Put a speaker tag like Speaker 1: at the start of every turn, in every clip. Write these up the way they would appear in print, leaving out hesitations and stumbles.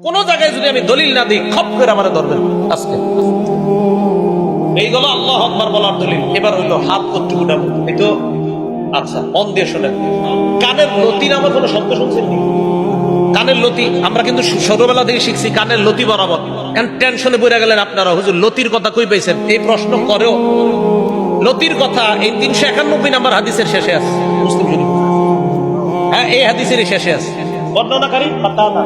Speaker 1: কোন জায়গায় যদি আমি দলিল না দিই খপ করে আমার ধরবেন আজকে। এইগুলো আল্লাহু আকবার বলার দলিল। এবার হইলো হাত কতটুকু উঠাবো, এই তো আচ্ছা মন দিয়ে শোনেন। কানের লতি নামে কোনো শব্দ শুনছেন নি? কানের লতি আমরা কিন্তু ছোটবেলা থেকে শিখছি কানের লতি বরাবর। কারণ টেনশনে পড়ে গেলেন আপনারা, হুজুর লতির কথা কই পাইছেন এই প্রশ্ন করেও। লতির কথা এই 391 নম্বর হাদিসের শেষে আছে মুসলিম শরীফ। হ্যাঁ, এই হাদিসের শেষে আছে। বর্ণনাকারী কাতাদা।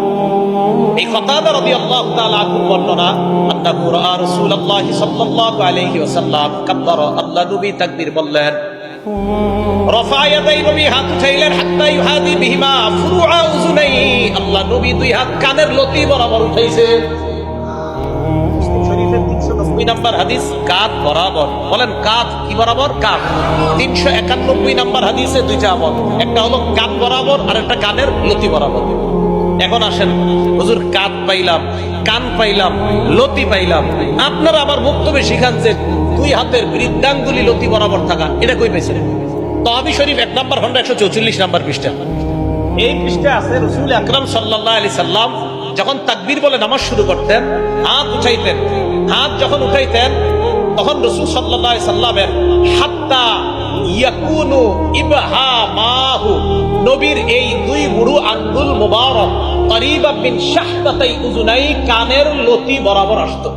Speaker 1: এই কাতাদা রাদিয়াল্লাহু তাআলা আনহু বর্ণনা, আন্নাহু রাআ রাসূলুল্লাহ সাল্লাল্লাহু আলাইহি ওয়াসাল্লাম কাব্বারা, আল্লাহ নবী তাকবীর বললেন, রাফা ইয়াদাই, নবী হাত উঠাইলেন, হাত্তা ইউহাদি বিহিমা ফুরুআ উযুনাই, আল্লাহ নবী দুই হাত কানের লতি বরাবর উঠাইছে। মুসলিম শরীফের 390 নম্বর হাদিস, কাঁধ বরাবর। বলেন কাঁধ কি বরাবর? কাঁধ। 391 নম্বর হাদিসে দুইটা আমল, একটা হলো কাঁধ বরাবর আর একটা কানের লতি বরাবর। এখন আসেন, হুজুর কাঁধ পাইলাম, কান পাইলাম, লতি পাইলাম, আপনারা আবার বক্তব্যে শিখান যে দুই হাতের বৃদ্ধাঙ্গুলি লতি বরাবর থাকা, এটা কই পাইছেন? তহাবি শরীফ 1 নম্বর খন্ড 144 নম্বর পৃষ্ঠা। এই পৃষ্ঠায় আছে রাসূল আকরাম সাল্লাল্লাহু আলাইহি সাল্লাম যখন তাকবীর বলে নামাজ শুরু করতেন, হাত উঠাইতেন। হাত যখন উঠাইতেন তখন রাসূল সাল্লাল্লাহু আলাইহি সাল্লামের হাত্তা ইয়াকুনু ইবহামাহু, নবীর এই দুই বুড়ো আঙ্গুল মুবারক করিবা মিন শাহতাই উযুনাই, কানের লতি বরাবর আসতো।